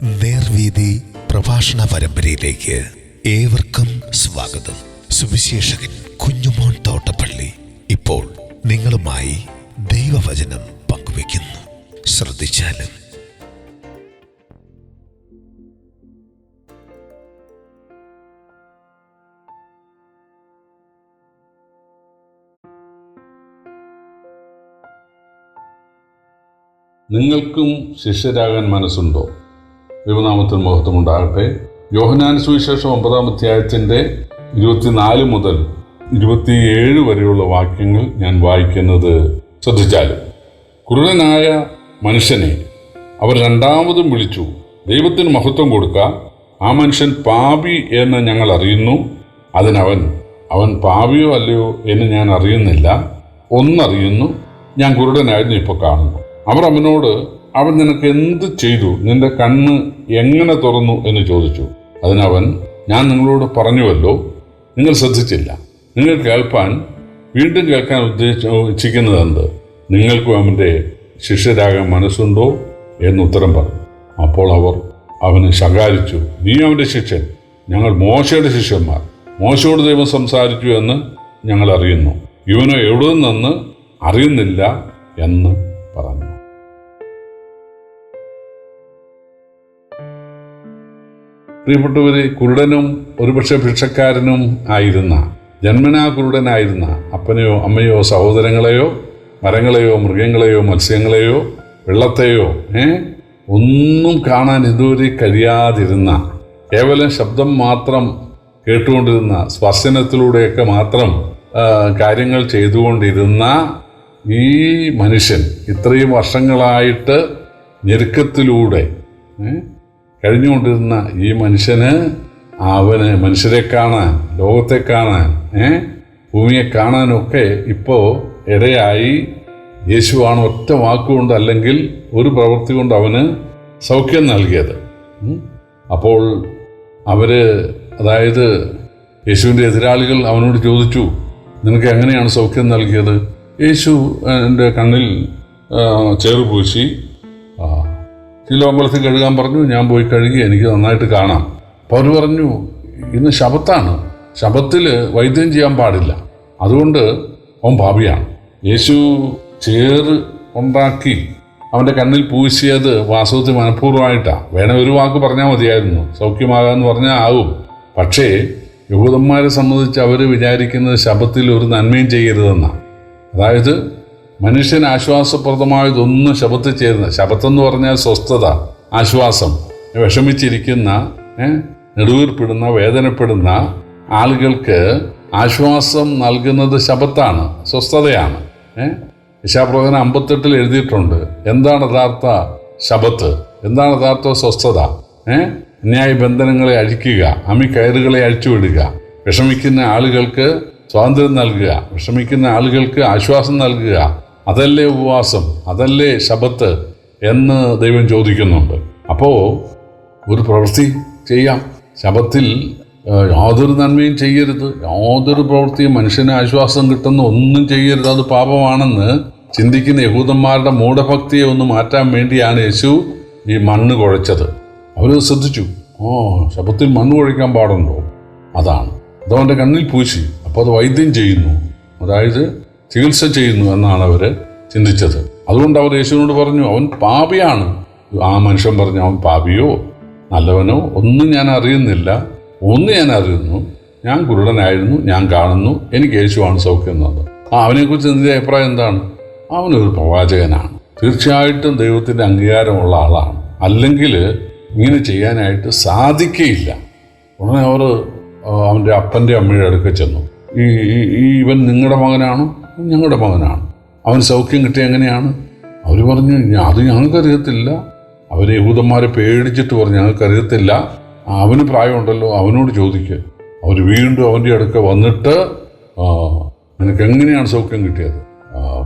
നേർവീതി പ്രഭാഷണ പരമ്പരയിലേക്ക് ഏവർക്കും സ്വാഗതം. സുവിശേഷകൻ കുഞ്ഞുമോൻ തോട്ടപ്പള്ളി ഇപ്പോൾ നിങ്ങളുമായി ദൈവവചനം പങ്കുവയ്ക്കുന്നു. ശ്രദ്ധിച്ചാലും. നിങ്ങൾക്കും ശിഷ്യരാകാൻ മനസ്സുണ്ടോ? ദൈവനാമത്തിന് മഹത്വമുണ്ടാകട്ടെ. യോഹന്നാൻ സുവിശേഷം 9-ാം അധ്യായത്തിൻ്റെ 24 മുതൽ 27 വരെയുള്ള വാക്യങ്ങൾ ഞാൻ വായിക്കുന്നത് ശ്രദ്ധിച്ചാലും. കുരുടനായ മനുഷ്യനെ അവർ രണ്ടാമതും വിളിച്ചു, ദൈവത്തിന് മഹത്വം കൊടുക്കുക, ആ മനുഷ്യൻ പാപി എന്ന് ഞങ്ങൾ അറിയുന്നു. അവൻ പാപിയോ അല്ലയോ എന്ന് ഞാൻ അറിയുന്നില്ല, ഒന്നറിയുന്നു, ഞാൻ കുരുടനായിരുന്നു, ഇപ്പോൾ കാണുന്നു. അവർ അവനോട്, അവൻ നിനക്ക് എന്ത് ചെയ്തു? നിന്റെ കണ്ണ് എങ്ങനെ തുറന്നു എന്ന് ചോദിച്ചു. അതിനവൻ, ഞാൻ നിങ്ങളോട് പറഞ്ഞുവല്ലോ, നിങ്ങൾ ശ്രദ്ധിച്ചില്ല. നിങ്ങൾ വീണ്ടും കേൾക്കാൻ ഇച്ഛിക്കുന്നത് എന്ത്? നിങ്ങൾക്കും അവൻ്റെ ശിഷ്യരാകാൻ മനസ്സുണ്ടോ എന്നുത്തരം പറഞ്ഞു. അപ്പോൾ അവർ അവന് ശകാരിച്ചു, നീ അവൻ്റെ ശിഷ്യൻ, ഞങ്ങൾ മോശയുടെ ശിഷ്യന്മാർ. മോശയോട് ദൈവം സംസാരിച്ചു എന്ന് ഞങ്ങൾ അറിയുന്നു, ഇവനോ എവിടെ നിന്ന് അറിയുന്നില്ല എന്ന് പറഞ്ഞു. പ്രിയപ്പെട്ടവരെ, കുരുടനും ഒരുപക്ഷെ ഭിക്ഷക്കാരനും ആയിരുന്ന, ജന്മനാ കുരുടനായിരുന്ന അപ്പനെയോ അമ്മയോ സഹോദരങ്ങളെയോ മരങ്ങളെയോ മൃഗങ്ങളെയോ മത്സ്യങ്ങളെയോ വെള്ളത്തെയോ ഒന്നും കാണാൻ ഇതുവരെ കഴിയാതിരുന്ന, കേവലം ശബ്ദം മാത്രം കേട്ടുകൊണ്ടിരുന്ന, സ്പർശനത്തിലൂടെയൊക്കെ മാത്രം കാര്യങ്ങൾ ചെയ്തുകൊണ്ടിരുന്ന ഈ മനുഷ്യൻ, ഇത്രയും വർഷങ്ങളായിട്ട് ഞെരുക്കത്തിലൂടെ കഴിഞ്ഞുകൊണ്ടിരുന്ന ഈ മനുഷ്യന്, അവന് മനുഷ്യരെ കാണാൻ, ലോകത്തെ കാണാൻ, ഭൂമിയെ കാണാനൊക്കെ ഇപ്പോൾ ഇടയായി. യേശുവാണ് ഒറ്റ വാക്കുകൊണ്ട് അല്ലെങ്കിൽ ഒരു പ്രവൃത്തി കൊണ്ട് അവന് സൗഖ്യം നൽകിയത്. അപ്പോൾ അതായത് യേശുവിൻ്റെ എതിരാളികൾ അവനോട് ചോദിച്ചു, നിനക്ക് എങ്ങനെയാണ് സൗഖ്യം നൽകിയത്? യേശു എൻ്റെ കണ്ണിൽ ചേറ് പൂശി ശിലോമ്പളത്തിൽ കഴുകാൻ പറഞ്ഞു. ഞാൻ പോയി കഴുകി, എനിക്ക് നന്നായിട്ട് കാണാം. അപ്പോൾ അവർ പറഞ്ഞു, ഇന്ന് ശബത്താണ്, ശബത്തിൽ വൈദ്യം ചെയ്യാൻ പാടില്ല, അതുകൊണ്ട് അവൻ പാപിയാണ്. യേശു ചേറ് ഉണ്ടാക്കി അവൻ്റെ കണ്ണിൽ പൂശിയത് വാസ്തവത്തിൽ മനഃപൂർവ്വമായിട്ടാണ്. വേണേ ഒരു വാക്ക് പറഞ്ഞാൽ മതിയായിരുന്നു, സൗഖ്യമാകാമെന്ന് പറഞ്ഞാൽ ആവും. പക്ഷേ യഹൂദന്മാരെ സംബന്ധിച്ച് അവർ വിചാരിക്കുന്നത് ശബത്തിൽ ഒരു നന്മയും ചെയ്യരുതെന്നാണ്. അതായത് മനുഷ്യന് ആശ്വാസപ്രദമായതൊന്നും ശബത്തിൽ ചേരുന്ന, ശബത്തെന്ന് പറഞ്ഞാൽ സ്വസ്ഥത, ആശ്വാസം. വിഷമിച്ചിരിക്കുന്ന, നെടുവീർപ്പിടുന്ന, വേദനപ്പെടുന്ന ആളുകൾക്ക് ആശ്വാസം നൽകുന്നത് ശബത്താണ്, സ്വസ്ഥതയാണ്. യശാപ്രവചനം 58 എഴുതിയിട്ടുണ്ട്, എന്താണ് യഥാർത്ഥ ശബത്ത്, എന്താണ് യഥാർത്ഥ സ്വസ്ഥത? ന്യായ ബന്ധനങ്ങളെ അഴിക്കുക, അമ്മിക്കയറുകളെ അഴിച്ചുവിടുക, വിഷമിക്കുന്ന ആളുകൾക്ക് സ്വാതന്ത്ര്യം നൽകുക, വിഷമിക്കുന്ന ആളുകൾക്ക് ആശ്വാസം നൽകുക. അതല്ലേ ഉപവാസം, അതല്ലേ ശബത്ത് എന്ന് ദൈവം ചോദിക്കുന്നുണ്ട്. അപ്പോൾ ഒരു പ്രവൃത്തി ചെയ്യാം, ശബത്തിൽ യാതൊരു നന്മയും ചെയ്യരുത്, യാതൊരു പ്രവൃത്തിയും മനുഷ്യന് ആശ്വാസം കിട്ടുന്ന ഒന്നും ചെയ്യരുത്, അത് പാപമാണെന്ന് ചിന്തിക്കുന്ന യഹൂദന്മാരുടെ മൂഢഭക്തിയെ ഒന്ന് മാറ്റാൻ വേണ്ടിയാണ് യേശു ഈ മണ്ണ് കുഴച്ചത്. അവർ ശ്രദ്ധിച്ചു, ശബത്തിൽ മണ്ണ് കുഴയ്ക്കാൻ പാടുണ്ടോ? അതാണ് അതവൻ്റെ കണ്ണിൽ പൂശി. അപ്പോൾ അത് വൈദ്യം ചെയ്യുന്നു, അതായത് ചികിത്സ ചെയ്യുന്നു എന്നാണ് അവർ ചിന്തിച്ചത്. അതുകൊണ്ട് അവർ യേശുവിനോട് പറഞ്ഞു, അവൻ പാപിയാണ്. ആ മനുഷ്യൻ പറഞ്ഞു, അവൻ പാപിയോ നല്ലവനോ ഒന്നും ഞാൻ അറിയുന്നില്ല, ഒന്ന് ഞാൻ അറിയുന്നു, ഞാൻ കുരുടനായിരുന്നു, ഞാൻ കാണുന്നു, എനിക്ക് യേശുവാണ് സൗഖ്യം എന്നത്. അവനെക്കുറിച്ച് നിന്റെ അഭിപ്രായം എന്താണ്? അവനൊരു പ്രവാചകനാണ്, തീർച്ചയായിട്ടും ദൈവത്തിൻ്റെ അംഗീകാരമുള്ള ആളാണ്, അല്ലെങ്കിൽ ഇങ്ങനെ ചെയ്യാനായിട്ട് സാധിക്കുകയില്ല. ഉടനെ അവർ അവൻ്റെ അപ്പൻ്റെ അമ്മയുടെ അടുക്കൽ ചെന്നു, ഇവൻ നിങ്ങളുടെ മകനാണോ? ഞങ്ങളുടെ മകനാണ്. അവൻ സൗഖ്യം കിട്ടിയ എങ്ങനെയാണ്? അവർ പറഞ്ഞു, അത് ഞങ്ങൾക്കറിയത്തില്ല. അവർ യഹൂദന്മാരെ പേടിച്ചിട്ട് പറഞ്ഞു, ഞങ്ങൾക്കറിയത്തില്ല, അവന് പ്രായമുണ്ടല്ലോ, അവനോട് ചോദിക്കുക. അവർ വീണ്ടും അവൻ്റെ അടുക്ക വന്നിട്ട്, നിനക്ക് എങ്ങനെയാണ് സൗഖ്യം കിട്ടിയത്?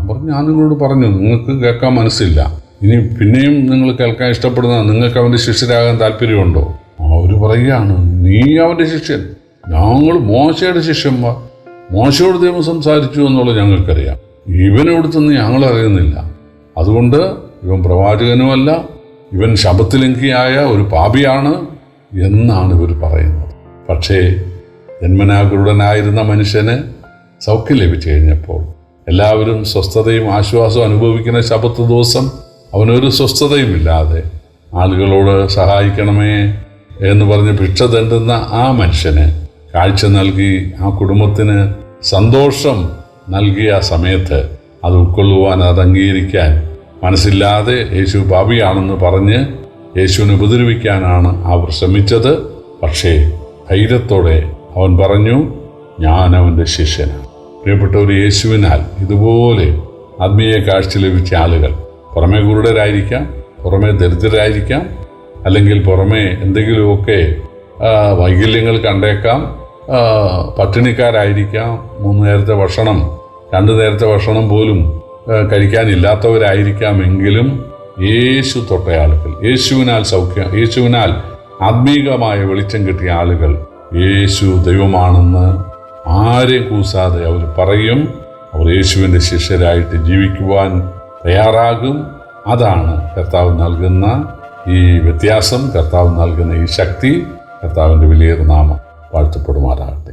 പറഞ്ഞു, ഞാൻ നിങ്ങളോട് പറഞ്ഞു, നിങ്ങൾക്ക് കേൾക്കാൻ മനസ്സില്ല, ഇനി പിന്നെയും നിങ്ങൾ കേൾക്കാൻ ഇഷ്ടപ്പെടുന്ന, നിങ്ങൾക്ക് അവൻ്റെ ശിഷ്യരാകാൻ താല്പര്യമുണ്ടോ? അവർ പറയുകയാണ്, നീ അവൻ്റെ ശിഷ്യൻ, ഞങ്ങൾ മോശയുടെ ശിഷ്യന്മാർ. മോശയോട് ദൈവം സംസാരിച്ചു എന്നുള്ളത് ഞങ്ങൾക്കറിയാം, ഇവനെവിടുത്തെന്ന് ഞങ്ങൾ അറിയുന്നില്ല, അതുകൊണ്ട് ഇവൻ പ്രവാചകനുമല്ല, ഇവൻ ശബത്തിലംഘിയായ ഒരു പാപിയാണ് എന്നാണ് ഇവർ പറയുന്നത്. പക്ഷേ ജന്മനാ കുരുടനായിരുന്ന മനുഷ്യന് സൗഖ്യം ലഭിച്ചു കഴിഞ്ഞപ്പോൾ എല്ലാവരും സ്വസ്ഥതയും ആശ്വാസവും അനുഭവിക്കുന്ന ശബത്ത് ദിവസം അവനൊരു സ്വസ്ഥതയുമില്ലാതെ ആളുകളോട് സഹായിക്കണമേ എന്ന് പറഞ്ഞ് ഭിക്ഷ തെണ്ടുന്ന ആ മനുഷ്യന് കാഴ്ച നൽകി ആ കുടുംബത്തിന് സന്തോഷം നൽകിയ സമയത്ത് അത് ഉൾക്കൊള്ളുവാൻ, അത് അംഗീകരിക്കാൻ മനസ്സില്ലാതെ യേശു പാപിയാണെന്ന് പറഞ്ഞ് യേശുവിനെ ഉപദ്രവിക്കാനാണ് അവർ ശ്രമിച്ചത്. പക്ഷേ ധൈര്യത്തോടെ അവൻ പറഞ്ഞു, ഞാൻ അവൻ്റെ ശിഷ്യനാണ്. പ്രിയപ്പെട്ട ഒരു യേശുവിനാൽ ഇതുപോലെ ആത്മീയ കാഴ്ച ലഭിച്ച ആളുകൾ പുറമേ കുരുടരായിരിക്കാം, പുറമേ ദരിദ്രരായിരിക്കാം, അല്ലെങ്കിൽ പുറമേ എന്തെങ്കിലുമൊക്കെ വൈകല്യങ്ങൾ കണ്ടേക്കാം, പട്ടിണിക്കാരായിരിക്കാം, 3 നേരത്തെ ഭക്ഷണം 2 നേരത്തെ ഭക്ഷണം പോലും കഴിക്കാനില്ലാത്തവരായിരിക്കാം. എങ്കിലും യേശു തൊട്ട ആളുകൾ, യേശുവിനാൽ ആത്മീകമായ വെളിച്ചം കിട്ടിയ ആളുകൾ യേശു ദൈവമാണെന്ന് ആരെയും കൂസാതെ അവർ പറയും. അവർ യേശുവിൻ്റെ ശിഷ്യരായിട്ട് ജീവിക്കുവാൻ തയ്യാറാകും. അതാണ് കർത്താവ് നൽകുന്ന ഈ വ്യത്യാസം, കർത്താവ് നൽകുന്ന ഈ ശക്തി. കർത്താവിൻ്റെ വലിയ നാമം വാഴ്ത്തപ്പെടുമാറാകട്ടെ.